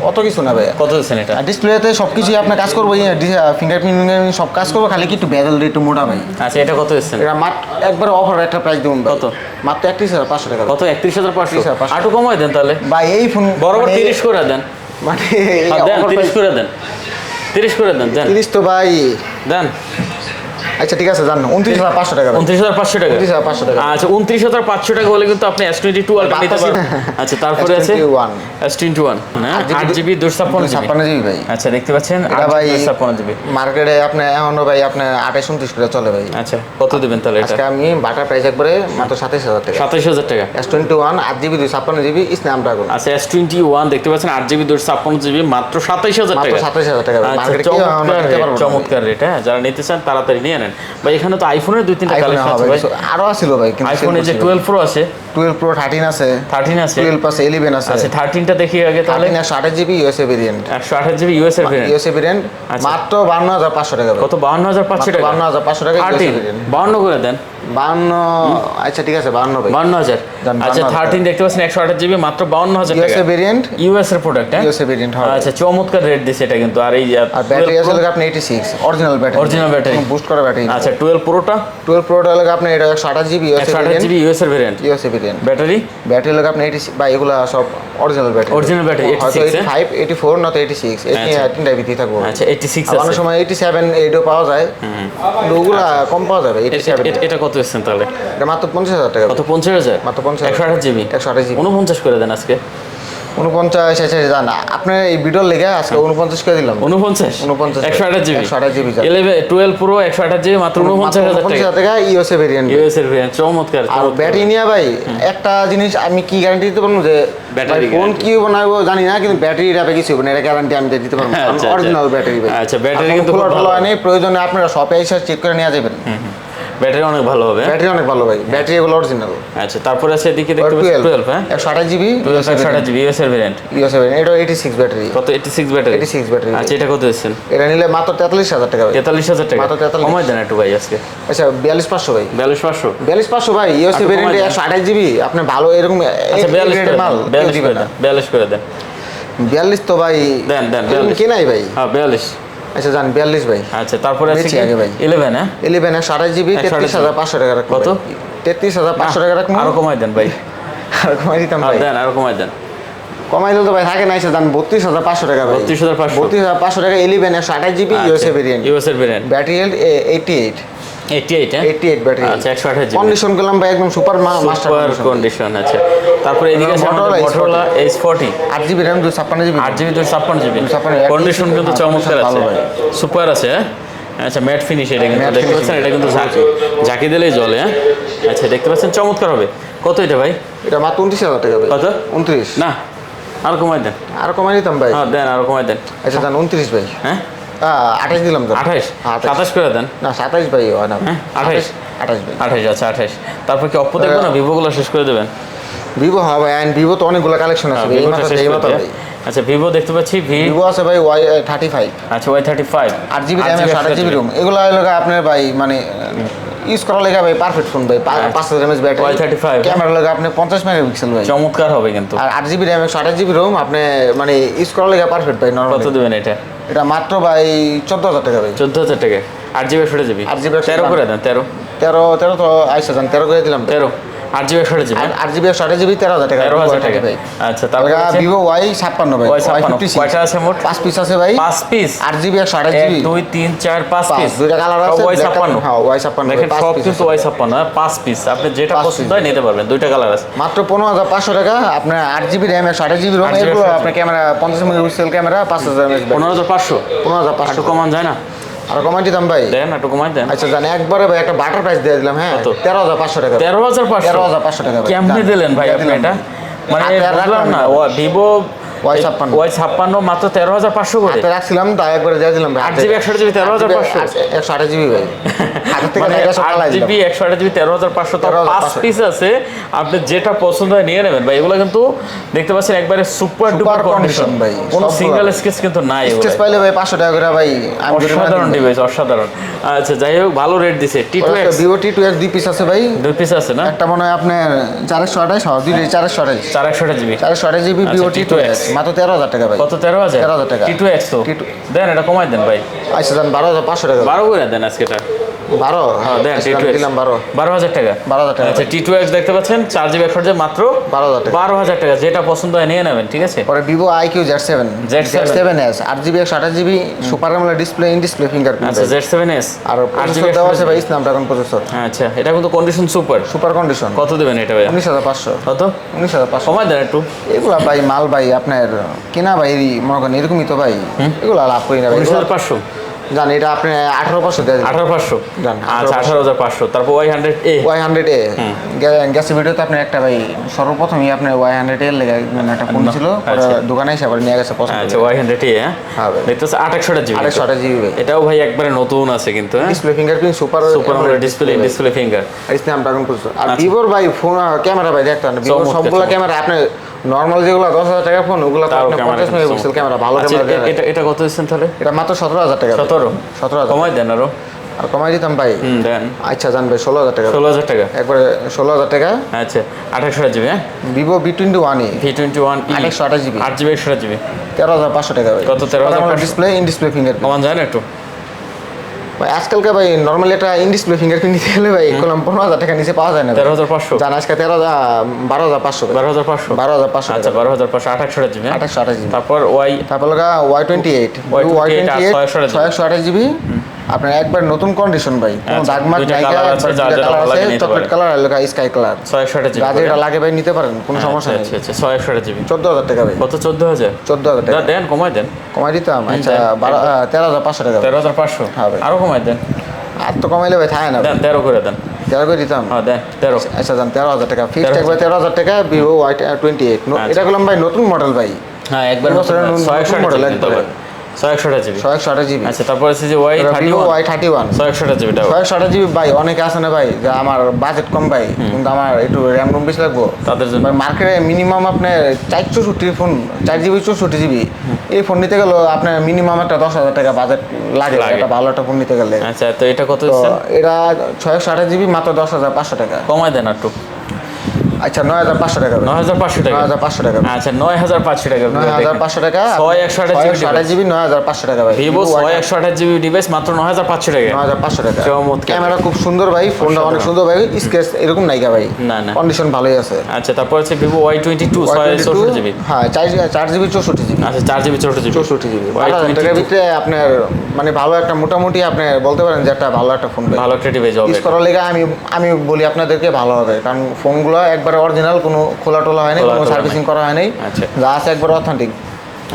Speaker 2: অত কিছু না ভাই।
Speaker 1: কত দিচ্ছেন এটা?
Speaker 2: আর ডিসপ্লেতে সব কিছুই আপনার কাজ করবো, ফিঙ্গারপ্রিন্ট সব কাজ করবো, খালি কি একটু বেজেলটা একটু মোটা ভাই।
Speaker 1: আচ্ছা, এটা কত দিচ্ছেন?
Speaker 2: এটা মাত্র একবার অফার একটা প্রাইস দেবো।
Speaker 1: কত?
Speaker 2: মাত্র 31,500 টাকা।
Speaker 1: কত? 31,500?
Speaker 2: 31,500
Speaker 1: আটু কমাই দেন তাহলে
Speaker 2: ভাই এই ফোন
Speaker 1: বরাবর 30 করে দেন।
Speaker 2: মানে
Speaker 1: দেন 30 করে দেন, 30 করে দেন। দেন
Speaker 2: 30 তো ভাই।
Speaker 1: দেন।
Speaker 2: আচ্ছা ঠিক আছে, জান 29,500 টাকা।
Speaker 1: 29,500 টাকা।
Speaker 2: 29,500 টাকা।
Speaker 1: আচ্ছা, 29,500 টাকা হলে কিন্তু আপনি S22 আলটা নিতে পারবেন। আচ্ছা, তারপরে আছে S21 না, 8GB 256GB
Speaker 2: ভাই।
Speaker 1: আচ্ছা, দেখতে পাচ্ছেন
Speaker 2: এটা ভাই
Speaker 1: 256GB
Speaker 2: মার্কেটে আপনি এখনো ভাই আপনি 28-29 করে চলে ভাই।
Speaker 1: আচ্ছা, কত দিবেন তাহলে এটা?
Speaker 2: আজকে আমি বাটার প্রাইস একবারে মাত্র 27,000 টাকা।
Speaker 1: 27,000 টাকা।
Speaker 2: S21 8GB 256GB Snapdragon.
Speaker 1: আচ্ছা, S21 দেখতে পাচ্ছেন 8GB 256GB মাত্র 27,000
Speaker 2: মাত্র
Speaker 1: টাকা।
Speaker 2: 27,000 টাকা।
Speaker 1: আচ্ছা,
Speaker 2: মার্কেটে কি
Speaker 1: চমৎকার রেট। হ্যাঁ, যারা নিতে চান তাড়াতাড়ি নিয়ে নেন ভাই। এখানে তো আইফোনের 2-3টা কালেকশন আছে ভাই।
Speaker 2: আরো আছিল ভাই, কিন্তু
Speaker 1: আইফোনে যে 12 Pro আছে,
Speaker 2: 12 Pro 13 আছে,
Speaker 1: 13 আছে,
Speaker 2: 12 আছে, 11 আছে।
Speaker 1: আচ্ছা, 13টা দেখি আগে তাহলে।
Speaker 2: 128GB USA variant.
Speaker 1: 128GB ইউএসএর ভেরিয়েন্ট।
Speaker 2: ইউএসএ ভেরিয়েন্ট মাত্র 52,500 টাকা ভাই।
Speaker 1: কত? 52,500 টাকা।
Speaker 2: 52,500 টাকা ইউএসএ
Speaker 1: 13
Speaker 2: ভেরিয়েন্ট।
Speaker 1: 52 করে দেন।
Speaker 2: 52। আচ্ছা ঠিক আছে, 52 ভাই।
Speaker 1: 52,000। আচ্ছা, 13 দেখতে পাচ্ছেন 128GB মাত্র 52,000 টাকা।
Speaker 2: ইউএসএ ভেরিয়েন্ট,
Speaker 1: ইউএস এর প্রোডাক্ট। হ্যাঁ,
Speaker 2: ইউএসএ ভেরিয়েন্ট হবে।
Speaker 1: আচ্ছা, চমৎকার রেট দিছে এটা কিন্তু। আর এই
Speaker 2: আর ব্যাটারি আছে লাগে আপনি 86 original battery.
Speaker 1: Original battery,
Speaker 2: boost করা ব্যাটারি।
Speaker 1: আচ্ছা, 12 Proটা
Speaker 2: 12 Pro টা লাগে আপনি এটা 128GB USA variant.
Speaker 1: 128GB US এর ভেরিয়েন্ট।
Speaker 2: ইউএসএ ভেরিয়েন্ট
Speaker 1: ব্যাটারি
Speaker 2: লাগে আপনি 86 ভাই, এগুলা সব অরিজিনাল ব্যাটারি।
Speaker 1: অরিজিনাল ব্যাটারি 86
Speaker 2: 85 84 না তো 86 এই তিনটা ভিতরে থাকবে।
Speaker 1: আচ্ছা, 86
Speaker 2: অনেক
Speaker 1: আছে।
Speaker 2: সময় 87 এইটাও পাওয়া যায়, কিন্তু ওগুলা কম পাওয়া যাবে। 87
Speaker 1: এটা কত এসেছেন তাহলে?
Speaker 2: এটা মাত্র 50,000 টাকা।
Speaker 1: কত? 50,000?
Speaker 2: মাত্র 50,000।
Speaker 1: 128GB
Speaker 2: 128GB
Speaker 1: 49 করে দেন আজকে।
Speaker 2: 49 আছে জান আপনার এই ভিডিওর লেগে আজকে 49 করে দিলাম।
Speaker 1: 49 128GB
Speaker 2: 128GB
Speaker 1: 12 Pro 128GB মাত্র 49,000
Speaker 2: টাকা ইউএসএ ভেরিয়েন্ট।
Speaker 1: ইউএস এর ভেরিয়েন্ট চমৎকার।
Speaker 2: আর ব্যাটারি নিয়ে ভাই একটা জিনিস আমি কি গ্যারান্টি দিতে পারবো যে
Speaker 1: ব্যাটারি
Speaker 2: ফোন কি বানাবো জানি না, কিন্তু ব্যাটারিটা কিছু হবে না, এটা গ্যারান্টি আমি দিতে পারবো। অরিজিনাল ব্যাটারি ভাই।
Speaker 1: আচ্ছা, ব্যাটারি কিন্তু
Speaker 2: ভালো হয় না, প্রয়োজনে আপনারা শপে এসে চেক করে নিয়ে যাবেন।
Speaker 1: ব্যাটারি অনেক ভালো হবে।
Speaker 2: ব্যাটারি অনেক ভালো ভাই, ব্যাটারি এগুলো অরিজিনাল।
Speaker 1: আচ্ছা, তারপরে আছে এদিকে দেখতে পাচ্ছেন 12 হ্যাঁ
Speaker 2: 128GB
Speaker 1: 128GB ইউএস এর ভেরিয়েন্ট।
Speaker 2: ইউএসএ ভেরিয়েন্ট এটা 86 ব্যাটারি।
Speaker 1: কত? 86 ব্যাটারি।
Speaker 2: 86 ব্যাটারি।
Speaker 1: আচ্ছা, এটা কত দিচ্ছেন?
Speaker 2: এটা নিলে মাত্র 43,000 টাকা ভাই।
Speaker 1: 43,000 টাকা।
Speaker 2: মাত্র 43।
Speaker 1: কমাই দেন একটু ভাই আজকে।
Speaker 2: আচ্ছা 42,500 ভাই।
Speaker 1: 42,500
Speaker 2: 42,500 ভাই ইউএসএ ভেরিয়েন্ট 128GB আপনি ভালো এরকম
Speaker 1: আচ্ছা, 42
Speaker 2: মাল
Speaker 1: 42 করে দেন। 42 করে দেন।
Speaker 2: 42 তো ভাই
Speaker 1: দেন 42
Speaker 2: কি নাই ভাই।
Speaker 1: হ্যাঁ, 42।
Speaker 2: আচ্ছা জান 42 ভাই।
Speaker 1: আচ্ছা, তারপরে আছে
Speaker 2: বেশি
Speaker 1: কি?
Speaker 2: আগে ভাই।
Speaker 1: 11 হ্যাঁ
Speaker 2: 11 128GB 33,500 টাকা রাখুন।
Speaker 1: কত?
Speaker 2: 33,500 টাকা রাখুন।
Speaker 1: আরো কমাই দেন ভাই।
Speaker 2: আর কমাই দিতাম
Speaker 1: আর
Speaker 2: ভাই।
Speaker 1: দেন, আরো কমাই দেন।
Speaker 2: কমাই দিলে তো ভাই থাকে না, এসে দাম 32,500 টাকা ভাই।
Speaker 1: 32,500
Speaker 2: 32,500 টাকা 11 128GB ইউএসএ ভেরিয়েন্ট।
Speaker 1: ইউএস এর ভেরিয়েন্ট।
Speaker 2: ব্যাটারি হেলথ 88
Speaker 1: হ্যাঁ
Speaker 2: 88 ব্যাটারি।
Speaker 1: আচ্ছা, 128GB
Speaker 2: কন্ডিশন করলাম ভাই একদম সুপার মাস্টার
Speaker 1: সুপার কন্ডিশন। আচ্ছা, তারপরে এদিকে আছে আমাদের Motorola H40
Speaker 2: 8GB RAM 256GB
Speaker 1: 8GB 256GB
Speaker 2: 256
Speaker 1: condition কিন্তু চমৎকার আছে,
Speaker 2: ভালো ভাই।
Speaker 1: সুপার আছে। হ্যাঁ, আচ্ছা, ম্যাট ফিনিশ এটা কিন্তু
Speaker 2: Matte
Speaker 1: দেখতে
Speaker 2: finish।
Speaker 1: পাচ্ছেন, এটা কিন্তু ঝাঁকি দিলেই জ্বলে। হ্যাঁ, আচ্ছা, দেখতে পাচ্ছেন চমৎকার হবে। কত এটা ভাই?
Speaker 2: এটা মাত্র 29,000 টাকা ভাই।
Speaker 1: কত?
Speaker 2: 29
Speaker 1: না, আরো কমাই দেন।
Speaker 2: আর কমাই দিতাম ভাই।
Speaker 1: হ্যাঁ, দেন, আরো কমাই দেন।
Speaker 2: আচ্ছা জান 29 ভাই।
Speaker 1: হ্যাঁ,
Speaker 2: 28 দিলাম তো।
Speaker 1: 28
Speaker 2: 28
Speaker 1: 27 করে দেন।
Speaker 2: না 27 ভাই হয় না।
Speaker 1: হ্যাঁ, 28
Speaker 2: 28 ভাই।
Speaker 1: 28 আচ্ছা 28। তারপর কি অপ্পো দেখবো না, ভিভোগুলো শেষ করে দেবেন?
Speaker 2: ভিভো হ্যাঁ ভাই, এন্ড ভিভো তো অনেকগুলো কালেকশন আছে এই মাথা এই মাথা ভাই।
Speaker 1: আচ্ছা, ভিভো দেখতে পাচ্ছি
Speaker 2: ভিভো আছে ভাই Y35।
Speaker 1: আচ্ছা, Y35
Speaker 2: 8GB RAM 8GB ROM এগুলো লাগা আপনার ভাই মানে ইউজ করা লাগা ভাই পারফেক্ট ফোন ভাই। 5000 mAh ব্যাটারি,
Speaker 1: Y35
Speaker 2: ক্যামেরা লাগা আপনি 50 মেগাপিক্সেল ভাই।
Speaker 1: চমৎকার হবে কিন্তু।
Speaker 2: আর 8GB RAM 128GB ROM আপনি মানে ইউজ করা লাগা পারফেক্ট ভাই। নরমাল
Speaker 1: কত দিবেন এটা?
Speaker 2: এটা মাত্র ভাই 14,000 টাকা ভাই।
Speaker 1: 14,000 টাকা। 8GB 128GB
Speaker 2: 8GB
Speaker 1: 13 করে দেন। 13
Speaker 2: 13 তো আইসা যান 13 করে দিলাম।
Speaker 1: 13 8GB 128GB
Speaker 2: 8GB 128GB 13,000 টাকা।
Speaker 1: 13,000 টাকা।
Speaker 2: ভাই।
Speaker 1: আচ্ছা, তারপর
Speaker 2: ভিভো Y56 ভাই।
Speaker 1: Y56 কয়টা আছে মোট?
Speaker 2: 5 পিস আছে ভাই।
Speaker 1: 5 পিস।
Speaker 2: 8GB 128GB
Speaker 1: 1 2 3 4 5 piece.
Speaker 2: দুইটা কালার আছে।
Speaker 1: Y56
Speaker 2: হ্যাঁ Y56
Speaker 1: দেখেন, সব কিছু Y56 5 পিস। আপনি যেটা পছন্দ হয় নিতে পারবেন। দুইটা কালার আছে।
Speaker 2: মাত্র 15,500 টাকা। আপনার 8GB RAM 128GB ROM
Speaker 1: 8GB
Speaker 2: এগুলো আপনার ক্যামেরা 50 মেগাপিক্সেল ক্যামেরা 5000 mAh
Speaker 1: 15,500
Speaker 2: 15,500
Speaker 1: একটু কমান যায় না?
Speaker 2: আর কমাই দিতাম ভাই।
Speaker 1: দেন, একটু কমাই দেন।
Speaker 2: আচ্ছা জান একবারে ভাই একটা বাটার প্রাইস দিয়ে দিলাম। হ্যাঁ
Speaker 1: কত?
Speaker 2: 13,500 টাকা।
Speaker 1: 13,500
Speaker 2: 13,500 টাকা ভাই।
Speaker 1: কেমনে দিলেন ভাই আপনি এটা? মানে বুঝলাম না, ও ভিভো
Speaker 2: Y56
Speaker 1: Y56 মাত্র 13,500 করে।
Speaker 2: হাতে রাখছিলাম তাই একবারে দিয়ে দিলাম ভাই।
Speaker 1: 8GB 128GB 13,500
Speaker 2: 128 জিবি ভাই। হাতের থেকে
Speaker 1: মানে
Speaker 2: জায়গা সব ফালাই দিলাম।
Speaker 1: 8GB 128GB 13,500 তো
Speaker 2: তেরো হাজার
Speaker 1: 5
Speaker 2: পাঁচশো।
Speaker 1: পিস আছে, আপনি যেটা পছন্দ হয় নিয়ে নেবেন ভাই। এগুলো কিন্তু দেখতে পাচ্ছেন একবারে super duper
Speaker 2: Super
Speaker 1: condition
Speaker 2: condition ভাই,
Speaker 1: কোনো
Speaker 2: সবগুলো
Speaker 1: সিঙ্গেল
Speaker 2: ভাই।
Speaker 1: স্কেচ কিন্তু নাই এগুলো।
Speaker 2: স্কেচ পাইলে ভাই 500 টাকা করে ভাই আমি জরিমানা
Speaker 1: অসাধারণ
Speaker 2: দিই।
Speaker 1: ডিভাইস, অসাধারণ। আচ্ছা যাই হোক, ভালো রেট দিছে। T2X
Speaker 2: ভিভো T2X 2 পিস আছে ভাই।
Speaker 1: 2 পিস আছে না?
Speaker 2: একটা মনে হয় আপনার 428 হবে, দুইটাই 428
Speaker 1: 428GB
Speaker 2: 428 জিবি
Speaker 1: আচ্ছা,
Speaker 2: ভিভো
Speaker 1: T2X
Speaker 2: T2X মাত্র 13,000 টাকা ভাই।
Speaker 1: কত? 13,000
Speaker 2: 13,000 টাকা।
Speaker 1: T2X তো দেন, এটা কমাই দেন ভাই।
Speaker 2: আচ্ছা জান 12,500 টাকা।
Speaker 1: 12 করে দেন আজকে এটা।
Speaker 2: 12
Speaker 1: হ্যাঁ দেন,
Speaker 2: আচ্ছা,
Speaker 1: T2X
Speaker 2: দিলাম 12
Speaker 1: 12,000 টাকা।
Speaker 2: 12,000 টাকা
Speaker 1: আচ্ছা
Speaker 2: ভাই।
Speaker 1: T2X দেখতে পাচ্ছেন 4GB 128GB মাত্র
Speaker 2: 12,000 টাকা।
Speaker 1: 12,000 টাকা। যেটা পছন্দ হয় নিয়ে নেবেন, ঠিক আছে?
Speaker 2: পরে Vivo IQ Z7 Z7s 8GB 128GB super AMOLED display, in display fingerprint.
Speaker 1: আচ্ছা Z7S
Speaker 2: আর
Speaker 1: 8GB
Speaker 2: প্রসেসর দেওয়া আছে ভাই স্ন্যাপড্রাগন প্রসেসর,
Speaker 1: আচ্ছা এটা কিন্তু কন্ডিশন সুপার।
Speaker 2: Super condition.
Speaker 1: কত দেবেন এটা ভাই?
Speaker 2: 19,500
Speaker 1: কত
Speaker 2: 19,500
Speaker 1: কমাই দেন একটু।
Speaker 2: এগুলা ভাই মাল ভাই আপনার কিনা ভাই মনে করেন এরকমই তো ভাই, এগুলা লাভ করি না ভাই।
Speaker 1: 19,500
Speaker 2: জান এটা আপনি 18,500 দিয়ে দিন।
Speaker 1: 18,500
Speaker 2: জান,
Speaker 1: আচ্ছা 18,500। তারপর Y100A
Speaker 2: Y100A গ্যাসের ভিডিওতে আপনি একটা ভাই সর্বপ্রথমই আপনার Y100A লেগে মানে একটা ফোন ছিল, পরে
Speaker 1: আচ্ছা।
Speaker 2: দোকানে এসে আবার নিয়ে গেছে পছন্দ
Speaker 1: আচ্ছা
Speaker 2: করে।
Speaker 1: Y100A
Speaker 2: হ্যাঁ ভাই।
Speaker 1: দেখতেছে 28GB
Speaker 2: 28GB ভাই।
Speaker 1: এটাও ভাই একবারে নতুন আছে কিন্তু, হ্যাঁ
Speaker 2: display fingerprint super
Speaker 1: super display finger.
Speaker 2: আর স্ন্যাপড্রাগন প্রসেসর। আর
Speaker 1: আচ্ছা।
Speaker 2: ভিভোর ভাই ফোন ক্যামেরা ভাই দেখতে ভিভোর
Speaker 1: চমৎকার,
Speaker 2: সবগুলো
Speaker 1: চমৎকার।
Speaker 2: ক্যামেরা আপনি নরমাল যেগুলো 10,000 টাকা ফোন ওগুলো তো
Speaker 1: তাও
Speaker 2: আপনি
Speaker 1: ক্যামেরা
Speaker 2: 50 মেগাপিক্সেল ক্যামেরা ভালো
Speaker 1: আচ্ছা,
Speaker 2: ক্যামেরা দেয়।
Speaker 1: এটা এটা কত দিচ্ছেন তাহলে?
Speaker 2: এটা মাত্র 17,000 টাকা।
Speaker 1: 17
Speaker 2: 17,000
Speaker 1: কমাই দেন আরো।
Speaker 2: আর কমাই দিতাম ভাই।
Speaker 1: দেন
Speaker 2: আচ্ছা জান ভাই 16,000 টাকা।
Speaker 1: 16,000 টাকা।
Speaker 2: একবারে 16,000 টাকা।
Speaker 1: আচ্ছা 28GB, হ্যাঁ
Speaker 2: Vivo V21
Speaker 1: V21E
Speaker 2: 828GB
Speaker 1: 8GB 128GB
Speaker 2: 13,500 টাকা ভাই।
Speaker 1: কত? 13,500
Speaker 2: ডিসপ্লে, ইন ডিসপ্লে ফিঙ্গারপ্রিন্ট।
Speaker 1: কমান যায় না একটু?
Speaker 2: ভাই আজকালকে ভাই নরমালি একটা ইন ডিসপ্লে ফিঙ্গারপ্রিন্ট নিতে গেলে ভাই কলম 15,000 টাকা নিচে পাওয়া যায় না।
Speaker 1: 13,500
Speaker 2: জান আজকে 12,500
Speaker 1: 12,500
Speaker 2: 12,500
Speaker 1: আচ্ছা 12,500 28GB, হ্যাঁ?
Speaker 2: 28GB।
Speaker 1: তারপর
Speaker 2: তারপর লগা Y28 628GB আপনার একবার নতুন কন্ডিশন ভাই, কোনো
Speaker 1: আচ্ছা,
Speaker 2: দাগ মার্ক
Speaker 1: দুইটা
Speaker 2: নাই,
Speaker 1: colour আছে, যার যেটা ভালো লাগে নিতে
Speaker 2: চকলেট
Speaker 1: পারেন।
Speaker 2: কালার আর লগা স্কাই কালার।
Speaker 1: 628GB
Speaker 2: যাদের এটা লাগে ভাই নিতে পারেন, কোনো সমস্যা নেই।
Speaker 1: আচ্ছা আচ্ছা 628GB
Speaker 2: 14,000 টাকা ভাই।
Speaker 1: কত? 14,000
Speaker 2: 14,000 টাকা
Speaker 1: দেন, কমাই দেন।
Speaker 2: কমাই দিতাম। আচ্ছা
Speaker 1: দেন।
Speaker 2: 13,500 টাকা ভাই।
Speaker 1: 13,500
Speaker 2: হ্যাঁ ভাই।
Speaker 1: আরো কমাই দেন।
Speaker 2: আর তো কমাইলে ভাই থাকে না ভাই।
Speaker 1: দেন 13 করে দেন।
Speaker 2: 13 করে দিতাম।
Speaker 1: হ্যাঁ দেন 13।
Speaker 2: আচ্ছা জান 13,000 টাকা ফিক্সড
Speaker 1: 13,000
Speaker 2: একবার 13,000 টাকা ভিভো Y28
Speaker 1: আচ্ছা।
Speaker 2: এটা করলাম ভাই নতুন মডেল ভাই।
Speaker 1: হ্যাঁ একবার
Speaker 2: বছরের নতুন model
Speaker 1: 628GB
Speaker 2: একবারে।
Speaker 1: 628GB
Speaker 2: 628GB
Speaker 1: আচ্ছা তারপর আছে যে
Speaker 2: ভিভো
Speaker 1: Y31
Speaker 2: Y31
Speaker 1: 628GB টাও
Speaker 2: 628GB ভাই। অনেকে আছে না ভাই যে আমার বাজেট কম ভাই কিন্তু আমার একটু র্যাম রোম বেশি লাগবো,
Speaker 1: তাদের জন্য
Speaker 2: ভাই মার্কেটে মিনিমাম আপনার 464 ফোন 4GB 64GB এই ফোন নিতে গেলে আপনার মিনিমাম একটা 10,000 টাকা বাজেট লাগে একটা ভালো একটা ফোন নিতে গেলে।
Speaker 1: আচ্ছা তো এটা কত
Speaker 2: তো
Speaker 1: দিচ্ছেন?
Speaker 2: এটা 628GB মাত্র 10,500 টাকা।
Speaker 1: কমাই দেন একটু।
Speaker 2: আচ্ছা 9,500 টাকা ভাই।
Speaker 1: 9,500 টাকা
Speaker 2: 9,500 টাকা ভাই।
Speaker 1: আচ্ছা 9,500 টাকা
Speaker 2: 9,500 টাকা
Speaker 1: 628GB
Speaker 2: 9,500 টাকা ভাই।
Speaker 1: ভিভো 628GB ডিভাইস মাত্র 9,500 টাকা
Speaker 2: 9,500 টাকা।
Speaker 1: চমৎকার।
Speaker 2: ক্যামেরা খুব সুন্দর ভাই, ফোনটা অনেক সুন্দর ভাই, স্ক্র্যাচ এরকম নাইকা ভাই,
Speaker 1: না না
Speaker 2: কন্ডিশন ভালোই আছে।
Speaker 1: আচ্ছা তারপর আছে ভিভো Y22 664GB
Speaker 2: হ্যাঁ 4GB 64GB
Speaker 1: আচ্ছা 4GB 64GB
Speaker 2: 64GB 12,000 টাকার ভিতরে আপনার মানে ভালো একটা মোটামুটি আপনি বলতে পারেন যে একটা ভালো একটা ফোন
Speaker 1: ভালো একটা ডিভাইস হবে।
Speaker 2: ইউজ করার লেগে আমি বলি আপনাদেরকে ভালো হবে, কারণ ফোনগুলো একবারে অরিজিনাল, কোনো খোলা টোলা হয়নি,
Speaker 1: খোলা
Speaker 2: কোনো
Speaker 1: টোলা
Speaker 2: সার্ভিসিং করা হয়নি,
Speaker 1: আচ্ছা।
Speaker 2: যা আছে একবার অথেন্টিক।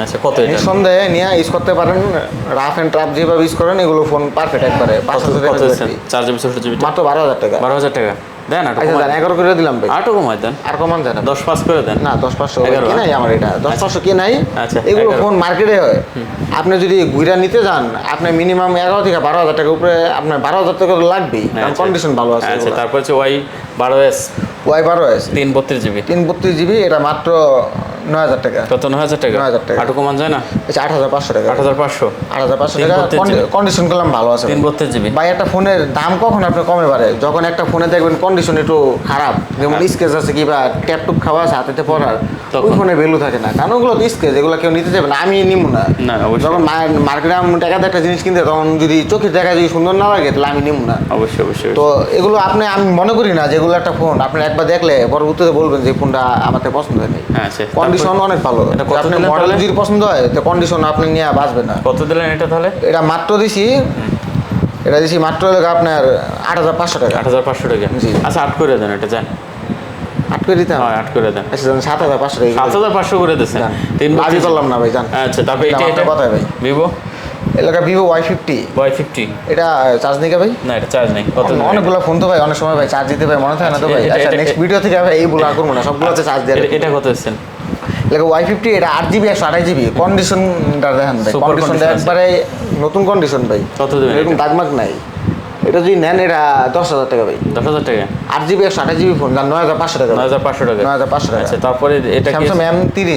Speaker 1: আচ্ছা কত এটা?
Speaker 2: নিঃসন্দেহে নিয়ে ইউজ করতে পারেন, রাফ এন্ড টাফ যেভাবে ইউজ করেন এগুলো ফোন পারফেক্ট একবারে।
Speaker 1: কত
Speaker 2: 5,000
Speaker 1: দিচ্ছেন? 4GB 64GB
Speaker 2: মাত্র 12,000 টাকা।
Speaker 1: 12,000 টাকা দেন আটো
Speaker 2: আচ্ছা
Speaker 1: কমাই
Speaker 2: জান 11 করে দিলাম ভাই।
Speaker 1: আটো কমাই দেন।
Speaker 2: আর কমান জান
Speaker 1: 10 করে দেন।
Speaker 2: না 10,500
Speaker 1: 11
Speaker 2: কি নাই আমার এটা 10,500 কি নাই।
Speaker 1: আচ্ছা,
Speaker 2: এগুলো
Speaker 1: 11
Speaker 2: ফোন মার্কেটে হয়, আপনি যদি ঘুরা নিতে যান আপনি মিনিমাম 11 থেকে 12,000 টাকা উপরে আপনার 12,000 টাকা তো লাগবেই, কারণ
Speaker 1: আচ্ছা।
Speaker 2: কন্ডিশন ভালো আছে।
Speaker 1: আচ্ছা তারপর হচ্ছে Y12s
Speaker 2: Y12s
Speaker 1: 332GB
Speaker 2: 332GB এটা মাত্র 9,000 টাকা।
Speaker 1: কত? 9,000 টাকা
Speaker 2: 9,000 টাকা।
Speaker 1: আটো কমান যায় না?
Speaker 2: আচ্ছা 8,500 টাকা।
Speaker 1: 8,500
Speaker 2: 8,500 টাকা
Speaker 1: 332GB
Speaker 2: কন্ডিশন করলাম ভালো আছে।
Speaker 1: 332GB
Speaker 2: ভাই একটা ফোনের দাম কখন আপনি কমে পারে যখন একটা ফোনে দেখবেন কন্ডিশন একটু খারাপ, যেমন স্কেচ আছে কিংবা ট্যাপ টুপ খাওয়া আছে হাতেতে পড়ার, ওই
Speaker 1: তখন?
Speaker 2: ফোনের ভ্যালু থাকে না, কারণ ওগুলো তো স্কেচ, এগুলো কেউ নিতে যাবে না, আমি নিব না।
Speaker 1: না, অবশ্যই।
Speaker 2: যখন মার্কেটে আমি টাকাতে একটা জিনিস কিনতে, তখন যদি চোখের দেখা যদি সুন্দর না লাগে তাহলে আমি নিব না।
Speaker 1: অবশ্যই অবশ্যই
Speaker 2: তো এগুলো আমি মনে করি না যেগুলো একটা ফোন আপনি একবার দেখলে পরবর্তীতে বলবেন যে এই ফোনটা আমার পছন্দ হয়নি।
Speaker 1: আচ্ছা
Speaker 2: কন্ডিশন অনেক ভালো,
Speaker 1: এটা কত
Speaker 2: আপনি
Speaker 1: দিলেন
Speaker 2: মডেল
Speaker 1: তাহলে?
Speaker 2: যদি পছন্দ হয় তো কন্ডিশন আপনি নিয়ে বাঁচবে না।
Speaker 1: কত দিলেন এটা তাহলে?
Speaker 2: এটা মাত্র দিছি মাত্র আপনার 8,500 টাকা।
Speaker 1: 8,500 টাকা
Speaker 2: জি।
Speaker 1: আচ্ছা 8 করে দেন এটা যান।
Speaker 2: 8 করে দিতাম।
Speaker 1: হ্যাঁ 8 করে দেন।
Speaker 2: আচ্ছা 7,500 টাকা।
Speaker 1: 7,500 করে দিচ্ছেন।
Speaker 2: যান।
Speaker 1: 3
Speaker 2: আগে করলাম না ভাই জান।
Speaker 1: আচ্ছা তারপর এটা
Speaker 2: এটা কথাই ভাই।
Speaker 1: ভিভো
Speaker 2: এলাকা ভিভো Y50
Speaker 1: Y50
Speaker 2: এটা চার্জ নিকা ভাই?
Speaker 1: না এটা চার্জ নেই। কত দিলেন?
Speaker 2: অনেকগুলো ফোন তো ভাই অনেক সময় ভাই চার্জ দিতে ভাই মনে থাকে না তো ভাই।
Speaker 1: এটা-
Speaker 2: আচ্ছা
Speaker 1: এটা-
Speaker 2: নেক্সট ভিডিও থেকে ভাই এইগুলো আর করবো না, সবগুলোতে চার্জ দিয়ে
Speaker 1: এটা কত দিচ্ছেন?
Speaker 2: লাগে Y50 এটা 8GB 128GB কন্ডিশনটা দেখেন ভাই,
Speaker 1: Super
Speaker 2: কন্ডিশনটা
Speaker 1: condition আছে।
Speaker 2: একবারে নতুন কন্ডিশন ভাই,
Speaker 1: কত দেবেন
Speaker 2: এরকম
Speaker 1: এটা?
Speaker 2: দাগমাগ নাই। এটা যদি নেন এটা 10,000 টাকা ভাই,
Speaker 1: 10,000 টাকা,
Speaker 2: 8GB 128GB ফোন, 9,500 টাকা,
Speaker 1: 9,500 টাকা।
Speaker 2: 9,500 টাকা।
Speaker 1: আচ্ছা, তারপরে এটা কি
Speaker 2: Samsung M30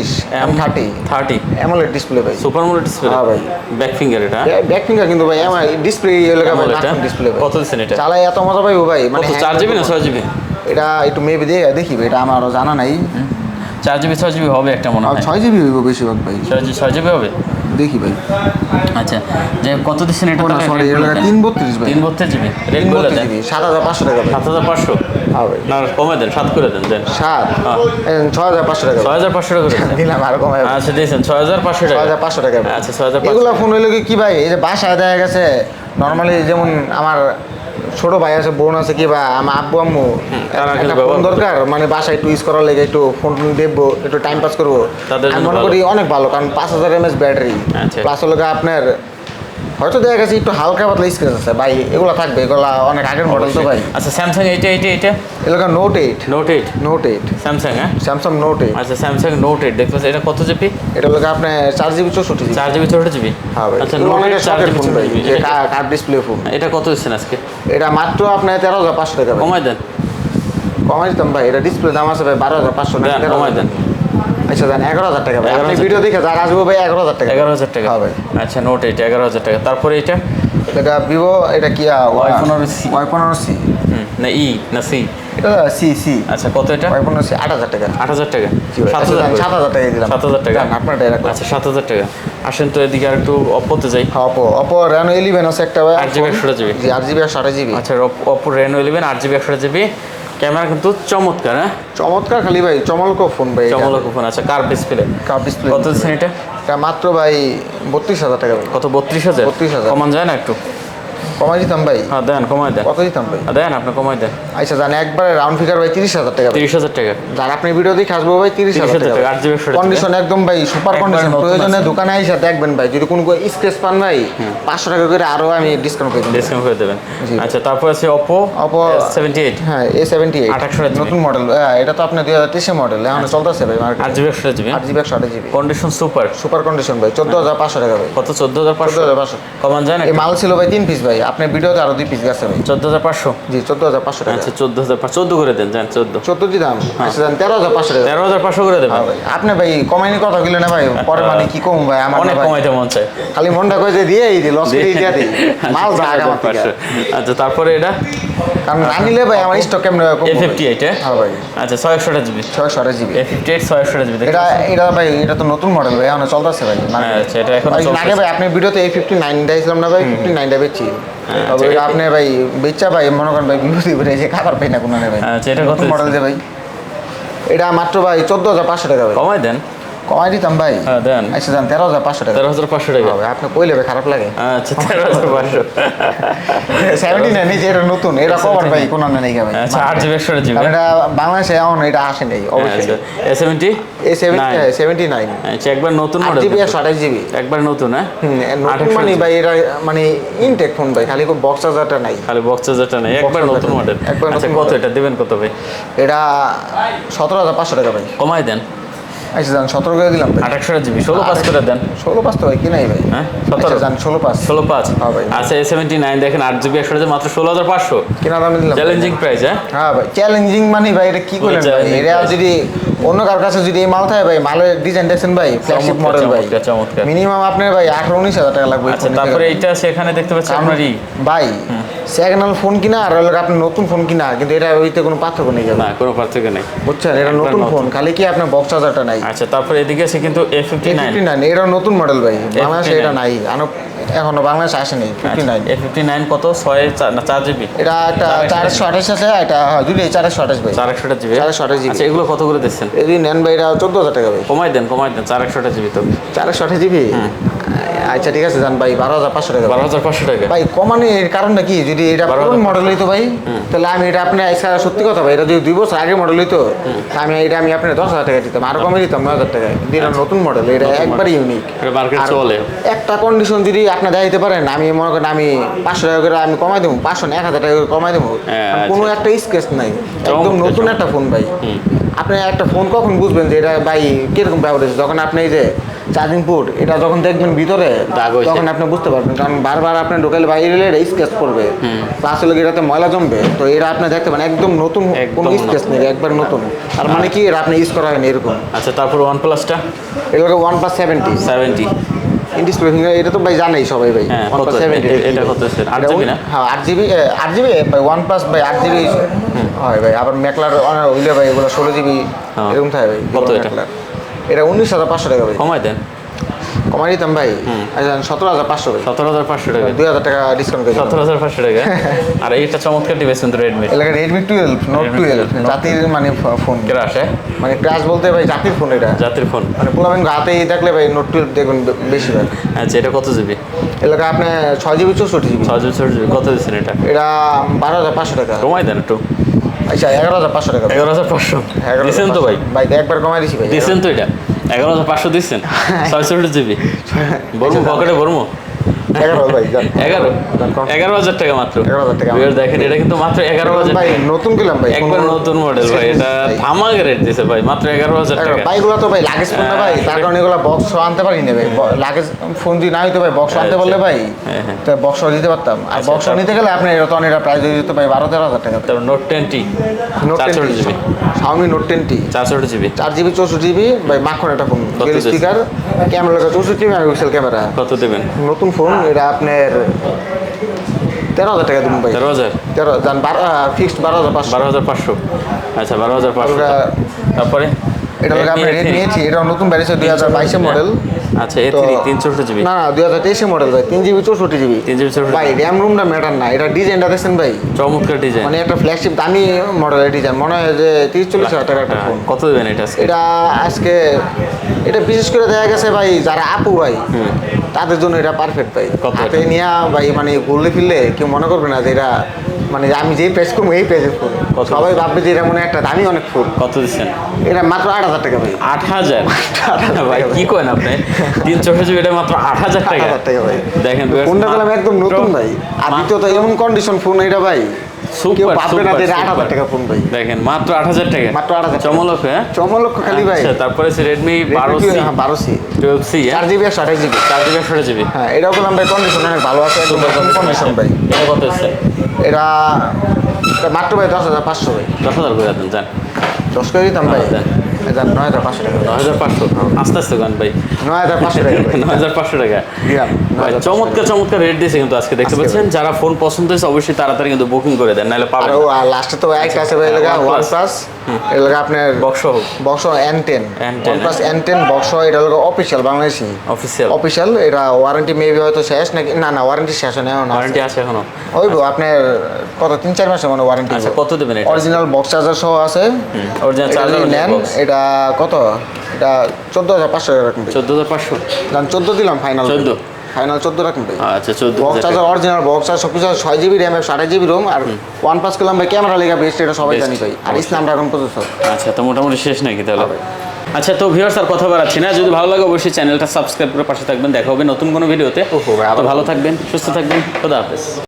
Speaker 2: M30
Speaker 1: 30
Speaker 2: AMOLED display ভাই,
Speaker 1: সুপার মোলেড ডিসপ্লে?
Speaker 2: হ্যাঁ ভাই।
Speaker 1: ব্যাক ফিঙ্গার এটা?
Speaker 2: ব্যাক ফিঙ্গার কিন্তু ভাই আমার ডিসপ্লে
Speaker 1: AMOLED, হ্যাঁ?
Speaker 2: ডিসপ্লে ভাই।
Speaker 1: কত দিচ্ছেন এটা?
Speaker 2: চালাই এত মজা পাইবো ভাই, মানে
Speaker 1: কত, 4GB না 6GB?
Speaker 2: এটা একটু মেবি দেখি ভাই, এটা আমারও জানা নাই।
Speaker 1: 4GB 6GB হবে একটা মনে হয়।
Speaker 2: 6GB হইব বেশিরভাগ ভাই,
Speaker 1: 6GB হবে।
Speaker 2: দেখি ভাই।
Speaker 1: আচ্ছা, যে কত দিচ্ছেন এটা?
Speaker 2: সরি, এটা 332 ভাই,
Speaker 1: 332GB রেট বলে দেন।
Speaker 2: 7,500 টাকা ভাই।
Speaker 1: 7,500?
Speaker 2: হ্যাঁ ভাই,
Speaker 1: না কমে দেন, 7 করে দেন।
Speaker 2: 7 6,500 টাকা ভাই।
Speaker 1: 6,500 টাকা করে দেন।
Speaker 2: দিলাম আর কমাই।
Speaker 1: আচ্ছা দিয়েছেন 6,500 টাকা।
Speaker 2: 6,500 টাকা ভাই।
Speaker 1: আচ্ছা 6,500।
Speaker 2: এগুলা ফোন হইলো কি ভাই, এই যে বাসায় দেখা গেছে নর্মালি যেমন আমার ছোট ভাই আছে, বোন আছে, কি বা আমার আব্বু আম্মু
Speaker 1: তারা
Speaker 2: একটা
Speaker 1: কিন্তু
Speaker 2: ফোন
Speaker 1: ব্যবহার
Speaker 2: দরকার, মানে বাসায় একটু ইউজ করার লেগে একটু ফোন দেখবো, একটু টাইম পাস করবো,
Speaker 1: তাদের
Speaker 2: আমি
Speaker 1: জন্য
Speaker 2: মনে
Speaker 1: ভালো।
Speaker 2: করি অনেক ভালো, কারণ 5,000 mAh ব্যাটারি,
Speaker 1: আচ্ছা।
Speaker 2: প্লাস হলো গিয়ে আপনার হয়তো দেখা গেছে একটু হালকা পাতলা স্ক্রিন আছে ভাই, এগুলো থাকবে, এগুলা অনেক আগের মডেল তো ভাই।
Speaker 1: আচ্ছা স্যামসাং এটা
Speaker 2: এগুলো নোট 8
Speaker 1: নোট 8 স্যামসাং, হ্যাঁ?
Speaker 2: স্যামসাং নোট 8,
Speaker 1: আচ্ছা স্যামসাং নোট 8 দেখতেছি, এটা কত জিবি?
Speaker 2: এটা হলো গিয়ে আপনার 4GB 64GB।
Speaker 1: 4GB 64GB?
Speaker 2: হ্যাঁ ভাই,
Speaker 1: আচ্ছা
Speaker 2: এগুলো
Speaker 1: নোট
Speaker 2: অনেকের
Speaker 1: 8
Speaker 2: শখের
Speaker 1: 4GB
Speaker 2: ফোন ভাই,
Speaker 1: 64GB।
Speaker 2: যে কার্ড ডিসপ্লে ফোন।
Speaker 1: এটা কত দিচ্ছেন আজকে?
Speaker 2: এটা মাত্র আপনার 13,500 টাকা ভাই।
Speaker 1: কমাই দেন।
Speaker 2: কমাই দিতাম ভাই, এটা ডিসপ্লে দাম আছে ভাই 12,500
Speaker 1: দেন,
Speaker 2: টাকা।
Speaker 1: কমাই দেন।
Speaker 2: আচ্ছা দেন 11,000 টাকা ভাই, আপনি
Speaker 1: 11,000
Speaker 2: ভিডিও দেখে যারা আসবো ভাই 11,000 টাকা।
Speaker 1: 11,000 টাকা?
Speaker 2: হ্যাঁ ভাই।
Speaker 1: আচ্ছা নোট 8 11,000 টাকা। তারপরে এটা
Speaker 2: এটা ভিভো, এটা কি
Speaker 1: Y15C।
Speaker 2: Y15C,
Speaker 1: না ই না সি?
Speaker 2: এটা সি।
Speaker 1: আচ্ছা কত এটা?
Speaker 2: Y15C 8,000 টাকা।
Speaker 1: 8,000 টাকা?
Speaker 2: জি ভাই,
Speaker 1: 7,000 করে?
Speaker 2: 7,000 টাকা দিলাম।
Speaker 1: 7,000 টাকা?
Speaker 2: দেন, আপনার ডাইরেক্ট।
Speaker 1: আচ্ছা 7,000 টাকা। আসেন তো এদিকে আর একটু অপোতে যাই।
Speaker 2: Oppo Reno 11 আছে একটা ভাই,
Speaker 1: 8GB 128GB।
Speaker 2: জি 8GB 128GB।
Speaker 1: আচ্ছা Oppo Reno 11 8GB 128GB, camera কিন্তু চমৎকার, হ্যাঁ?
Speaker 2: চমৎকার খালি ভাই, চমলক ফোন ভাই,
Speaker 1: চমৎকার ফোন। আচ্ছা কার্ভ ডিসপ্লে?
Speaker 2: Cup display.
Speaker 1: কত দিচ্ছেন এটা?
Speaker 2: এটা মাত্র ভাই 32,000 টাকা ভাই।
Speaker 1: কত 32,000?
Speaker 2: 32,000।
Speaker 1: কমান যায় না একটু?
Speaker 2: কমাই দিতাম ভাই।
Speaker 1: হ্যাঁ দেন, কমাই দেন।
Speaker 2: কত দিতাম ভাই?
Speaker 1: দেন আপনি কমাই দেন।
Speaker 2: আচ্ছা জান একবারে রাউন্ড ফিগার ভাই 30,000 টাকা ভাই।
Speaker 1: 30,000 টাকা?
Speaker 2: যার আপনি ভিডিও দেখে আসবো ভাই 30,000 টাকা।
Speaker 1: 8GB 128GB।
Speaker 2: কন্ডিশন একদম ভাই সুপার
Speaker 1: একবারে
Speaker 2: কন্ডিশন,
Speaker 1: নতুন
Speaker 2: প্রয়োজনে
Speaker 1: আছে।
Speaker 2: দোকানে এসে দেখবেন ভাই, যদি কোনো স্ক্র্যাচ পান ভাই 500 টাকা করে আরো আমি ডিসকাউন্ট করে দেব।
Speaker 1: ডিসকাউন্ট করে দেবেন।
Speaker 2: জি।
Speaker 1: আচ্ছা তারপর আছে Oppo
Speaker 2: Oppo
Speaker 1: 78
Speaker 2: হ্যাঁ A78
Speaker 1: 28GB
Speaker 2: নতুন মডেল, এটা তো আপনার 2023 মডেল, এখন চলতেছে ভাই মার্কেটে।
Speaker 1: 8GB 128GB
Speaker 2: 8GB 128GB
Speaker 1: condition super.
Speaker 2: Super condition ভাই 14,500 টাকা ভাই।
Speaker 1: কত? 14,500?
Speaker 2: 14,500।
Speaker 1: কমান যায় না?
Speaker 2: এই মাল ছিল ভাই 3 পিস ভাই, আপনার ভিডিওতে আরো 2 পিস গেছে ভাই।
Speaker 1: 14,500?
Speaker 2: জি 14,500 টাকা।
Speaker 1: আচ্ছা 14,500 14 করে দেন, যান 14।
Speaker 2: 14 জি দাম, আচ্ছা জান 13,500 টাকা।
Speaker 1: 13,500 করে দেবেন?
Speaker 2: হ্যাঁ ভাই, আপনি ভাই কমাইনি কথা কইলেন না ভাই, পরে মানে কি কম ভাই, আমার
Speaker 1: অনেক
Speaker 2: না ভাই,
Speaker 1: কমাইতে মন চায়।
Speaker 2: খালি মনটা কই যে দিয়ে এই লস করে দিয়ে দিই মাল যা আগে আমার থেকে।
Speaker 1: 13,500। আচ্ছা তারপরে এটা
Speaker 2: কারণ না নিলে ভাই আমার স্টক কেমনে কম হবে।
Speaker 1: A58,
Speaker 2: হ্যাঁ ভাই
Speaker 1: আচ্ছা 628GB
Speaker 2: 628GB।
Speaker 1: A58 628GB
Speaker 2: এটা এটা ভাই এটা তো নতুন মডেল ভাই, এখন চলতেছে ভাই
Speaker 1: হ্যাঁ, আচ্ছা, এটা এখনো
Speaker 2: ভাই,
Speaker 1: চলতেছে।
Speaker 2: আগে ভাই আপনি ভিডিওতে A59 দেখাইছিলাম না ভাই, 59টা বেচছি। তবে
Speaker 1: আচ্ছা,
Speaker 2: এটা আপনি ভাই বেচা ভাই মনে করেন ভাই বিভূতি বেড়ে যে খাবার পাই না কোনো না ভাই।
Speaker 1: আচ্ছা, এটা কত
Speaker 2: মডেল যে ভাই, এটা মাত্র ভাই 14,500 টাকা ভাই।
Speaker 1: কমাই দেন।
Speaker 2: কমাই দিতাম ভাই।
Speaker 1: হ্যাঁ দেন।
Speaker 2: আচ্ছা জান 13,500 টাকা।
Speaker 1: 13,500 টাকা?
Speaker 2: ভাই আপনি কইলে ভাই খারাপ লাগে।
Speaker 1: আচ্ছা 13,500।
Speaker 2: 79 নিচে এটা নতুন, এটা কভার ভাই কোনো না নেই ভাই।
Speaker 1: আচ্ছা 8GB 128GB
Speaker 2: কারণ এটা বাংলাদেশে এখন এটা আসে নাই অবশ্যই।
Speaker 1: A70?
Speaker 2: A79
Speaker 1: আচ্ছা একবার নতুন মডেল।
Speaker 2: 8GB 128GB।
Speaker 1: একবার নতুন, হ্যাঁ?
Speaker 2: নতুন মানে ভাই এটা মানে ইনটেক ফোন ভাই, খালি বক্স চার্জারটা নাই।
Speaker 1: খালি বক্স চার্জারটা নেই, একবার
Speaker 2: Box
Speaker 1: নতুন
Speaker 2: charger
Speaker 1: মডেল।
Speaker 2: একবার
Speaker 1: আচ্ছা
Speaker 2: নতুন
Speaker 1: কত
Speaker 2: model।
Speaker 1: এটা দিবেন কত ভাই?
Speaker 2: এটা 17,500 টাকা ভাই।
Speaker 1: কমাই দেন।
Speaker 2: আচ্ছা জান 17 করে দিলাম ভাই।
Speaker 1: 28GB 16 করে দেন।
Speaker 2: 16 তো ভাই কি নাই ভাই।
Speaker 1: হ্যাঁ,
Speaker 2: আচ্ছা
Speaker 1: 17?
Speaker 2: জান 16
Speaker 1: 16
Speaker 2: হ্যাঁ ভাই।
Speaker 1: আচ্ছা A79 দেখেন 8GB 128GB মাত্র 16,500।
Speaker 2: কিনা দামে দিলাম।
Speaker 1: চ্যালেঞ্জিং প্রাইস, হ্যাঁ?
Speaker 2: হ্যাঁ ভাই চ্যালেঞ্জিং মানে ভাই এটা কি করলেন ভাই,
Speaker 1: challenging
Speaker 2: এটা
Speaker 1: price।
Speaker 2: যদি অন্য কার কাছে যদি এই মাল থাকে ভাই, মালের ডিজাইন দেখছেন ভাই ফ্ল্যাগশিপ
Speaker 1: চমৎকার,
Speaker 2: মডেল ভাই,
Speaker 1: চমৎকার, চমৎকার।
Speaker 2: মিনিমাম আপনার ভাই 18-19 হাজার টাকা লাগবে।
Speaker 1: আচ্ছা তারপরে এইটা সেখানে দেখতে পাচ্ছি আপনার ই
Speaker 2: ভাই সেকেন্ড ফোন কিনা আর হলো আপনি নতুন ফোন কিনা, কিন্তু এটা ওইতে কোনো পার্থক্য নেই
Speaker 1: না, কোনো পার্থক্য নেই।
Speaker 2: বুঝছেন, এটা
Speaker 1: একবার
Speaker 2: নতুন
Speaker 1: নতুন।
Speaker 2: ফোন, খালি কি আপনার বক্স চার্জারটা নাই।
Speaker 1: আচ্ছা তারপরে এদিকে আছে কিন্তু A59
Speaker 2: A59 এটা নতুন মডেল ভাই, বাংলাদেশে এটা নাই, এখনো বাংলাদেশে আসেনি। 59
Speaker 1: A59 কত 6 না 4GB?
Speaker 2: এটা একটা 428 আছে, এটা দুটোই 428 ভাই,
Speaker 1: 428GB
Speaker 2: 428GB।
Speaker 1: আচ্ছা এগুলো কত করে দিচ্ছেন?
Speaker 2: যদি নেন ভাই এটা 14,000 টাকা ভাই।
Speaker 1: কমাই দেন, কমাই দেন, 428GB তো।
Speaker 2: 428GB আচ্ছা ঠিক আছে জান ভাই 12,500 টাকা
Speaker 1: 12,500 টাকা
Speaker 2: ভাই কমানোর কারণটা কি যদি এটা পুরনো মডেল হইতো ভাই তাহলে আমি এটা আপনি সত্যি কথা ভাই এটা যদি 2 বছর আগে মডেল হইতো আমি আপনার 10,000 টাকা দিতাম আর কমে দিতাম 9,000 টাকা এটা নতুন মডেল এটা একবারই ইউনিক
Speaker 1: মার্কেট চলে
Speaker 2: একটা কন্ডিশন যদি আপনি দেখাইতে পারেন আমি মনে করেন আমি 500 টাকা করে আমি কমাই দেবো 500 না 1,000 টাকা করে কমাই দেবো কোনো একটা স্কেচ নাই একদম নতুন একটা ফোন ভাই আপনি একটা ফোন কখন বুঝবেন যে এটা ভাই কিরকম ব্যবহার হয়েছে যখন আপনি এই যে চার্জিং পোর্ট এটা যখন দেখবেন ভিতরে তখন আপনি বুঝতে পারবেন কারণ বারবার আপনি ঢোকালে বাইরে এটা স্কেচ করবে প্লাস হলে এটাতে ময়লা জমবে তো এটা আপনি দেখতে পারেন একদম নতুন কোনো স্কেচ নেই একবার নতুন আর মানে কি এটা আপনি ইউজ করা হয়নি এরকম।
Speaker 1: আচ্ছা তারপর OnePlus-টা
Speaker 2: এগুলোকে OnePlus 70 ডিসপ্লে ফিঙ্গার এটা তো ভাই জানেই সবাই ভাই
Speaker 1: OnePlus 70 এটা কত আছে 8GB না
Speaker 2: হ্যাঁ 8GB ভাই OnePlus ভাই 8GB হয় ভাই আবার ম্যাকলার হইলে ভাই এগুলো 16GB এরকম থাকে ভাই
Speaker 1: কত এটা
Speaker 2: এটা 19,500 টাকা ভাই
Speaker 1: কমাই দেন
Speaker 2: কমাই দিতাম ভাই আচ্ছা 17,500 ভাই
Speaker 1: 17,500 টাকা
Speaker 2: 2,000 টাকা ডিসকাউন্ট করে
Speaker 1: 17,500 টাকা আর এইটা চমৎকার ডিভাইস কিন্তু Redmi
Speaker 2: এলাকা Redmi 12 Note 12 জাতির মানে ফোন
Speaker 1: ক্রাশ
Speaker 2: মানে ক্রাশ বলতে ভাই জাতির ফোন এটা
Speaker 1: জাতির ফোন
Speaker 2: মানে পুরো হাতেই দেখলে ভাই Note 12 দেখবেন বেশি ভাই।
Speaker 1: আচ্ছা এটা কত জিবি
Speaker 2: এলাকা আপনি 6GB 64GB
Speaker 1: 6GB কত দিচ্ছেন এটা
Speaker 2: 12,500 টাকা
Speaker 1: কমাই দেন একটু
Speaker 2: আচ্ছা 11,500 টাকা
Speaker 1: 11,500 দিচ্ছেন তো ভাই
Speaker 2: ভাই একবার কমাই দিছি ভাই
Speaker 1: দিচ্ছেন তো এটা 11,500 দিচ্ছেন 6GB বলবো পকেটে বলবো
Speaker 2: 11 ভাই
Speaker 1: 11,000 টাকা মাত্র
Speaker 2: 11,000 টাকা
Speaker 1: দেখেন এটা কিন্তু মাত্র 11,000
Speaker 2: ভাই নতুন কিনলাম ভাই
Speaker 1: একবার নতুন মডেল ভাই এটা ধামাকা রেট দিছে ভাই মাত্র 11,000 টাকা
Speaker 2: বাইকগুলো তো ভাই লাগেজ ফোন না ভাই তার কারণে এগুলো বক্স আনতে পারি না ভাই লাগেজ ফোন যদি না হইতো ভাই বক্স আনতে পারলে ভাই তো বক্স দিতে পারতাম আর বক্স নিতে গেলে আপনি এটা তো এটা প্রাইস হয়ে যেত ভাই 12,000 টাকা
Speaker 1: তারপর Note 10T 4GB
Speaker 2: Xiaomi Note 10T
Speaker 1: 4GB
Speaker 2: 4GB ভাই মাখন একটা phone speaker camera 64 megapixel camera
Speaker 1: কত দেবেন
Speaker 2: নতুন ফোন এটা আপনার 13,000 টাকা দিন ভাই
Speaker 1: 13,000
Speaker 2: জান ফিক্সড 12,500
Speaker 1: আচ্ছা 12,500 তারপরে
Speaker 2: এটা হলো আপনি Redmi A3 এটা নতুন বেরিয়েছে 2022 মডেল
Speaker 1: আচ্ছা A3 364GB
Speaker 2: না 2023 মডেল ভাই 3GB 64GB
Speaker 1: 3GB
Speaker 2: ভাই র্যাম রুমটা ম্যাটার না এটা ডিজাইনটা দেখছেন ভাই
Speaker 1: চমৎকার ডিজাইন
Speaker 2: মানে একটা ফ্ল্যাগশিপ দামি মডেলের ডিজাইন মনে হয় যে 30-40 হাজার টাকা একটা ফোন
Speaker 1: কত দেবেন এটা
Speaker 2: এটা আজকে এটা বিশেষ করে দেখা গেছে ভাই যারা আপু ভাই তাদের জন্য এটা পারফেক্ট ভাই হাতে নিয়ে ভাই মানে ঘুরলে ফিরলে কেউ মনে করবে না যে এটা মানে আমি যেই প্রাইস করবো এই প্রাইসের ফোন সবাই ভাববে যে এটা মনে একটা দামি অনেক ফোন
Speaker 1: কত দিচ্ছেন
Speaker 2: এটা মাত্র 8,000 টাকা ভাই
Speaker 1: 8,000 ভাই কি করেন আপনি 364GB এটা মাত্র 8,000 টাকা
Speaker 2: 8,000 টাকা ভাই
Speaker 1: দেখেন
Speaker 2: ফোনটা পেলাম একদম নতুন ভাই আর দ্বিতীয়ত এমন কন্ডিশন ফোন এটা ভাই
Speaker 1: সুপার
Speaker 2: ভাববে না যে 8,000 টাকা ফোন ভাই
Speaker 1: দেখেন মাত্র 8,000 টাকা
Speaker 2: মাত্র 8,000
Speaker 1: চমলক
Speaker 2: চমলক খালি ভাই
Speaker 1: তারপরে আছে Redmi 12C
Speaker 2: 12C 4GB 128GB
Speaker 1: 4GB 128GB
Speaker 2: হ্যাঁ এটাও বললাম ভাই কন্ডিশন অনেক ভালো আছে একদম কন্ডিশন ভাই
Speaker 1: এটা কত আছে
Speaker 2: এটা মাত্র ভাই 10,500 ভাই
Speaker 1: 10,000 করে দেন জান
Speaker 2: 10 করে দিতাম ভাই এটা 9,500 টাকা
Speaker 1: 9,500 আস্তে আস্তে গান ভাই
Speaker 2: 9,500 টাকা
Speaker 1: 9,500 টাকা
Speaker 2: দিলাম
Speaker 1: ভাই চমৎকার রেট দিয়েছে কিন্তু আজকে দেখতে পাচ্ছেন যারা ফোন পছন্দ হয়েছে অবশ্যই তাড়াতাড়ি কিন্তু বুকিং করে দেন নাহলে পাবেন
Speaker 2: আর লাস্টে তো একটা আছে ভাই লাগা OnePlus এটা লাগা আপনার box N10 OnePlus N10 box এটা লাগা অফিশিয়াল বাংলাদেশি অফিশিয়াল এটা ওয়ারেন্টি মেবি হয়তো শেষ নাকি না ওয়ারেন্টি শেষ হয় না
Speaker 1: ওয়ারেন্টি আছে এখনো
Speaker 2: ওইবো আপনার কত 3-4 মাসের মানে ওয়ারেন্টি
Speaker 1: আচ্ছা কত দেবেন এটা
Speaker 2: অরিজিনাল বক্স চার্জার সহ আছে
Speaker 1: অরিজিনাল চার্জার
Speaker 2: নেন এটা কত এটা 14,500 টাকা রাখুন
Speaker 1: 14,500
Speaker 2: জান 14 দিলাম ফাইনাল 14 রাখুন ভাই
Speaker 1: আচ্ছা 14
Speaker 2: box charger original box charger সবকিছু 6GB RAM 128GB ROM আর OnePlus করলাম ভাই ক্যামেরা লেগা বেস্ট এটা সবাই জানি ভাই আর স্ন্যাপ ড্রাগন প্রসেসর
Speaker 1: আচ্ছা তো মোটামুটি শেষ নাকি তাহলে আচ্ছা তো ভিউয়ার্স আর কথা বাড়াচ্ছি না যদি ভালো লাগে অবশ্যই চ্যানেলটা সাবস্ক্রাইব করে পাশে থাকবেন দেখা হবে নতুন কোনো ভিডিওতে তো ভালো থাকবেন সুস্থ থাকবেন খোদা হাফেজ।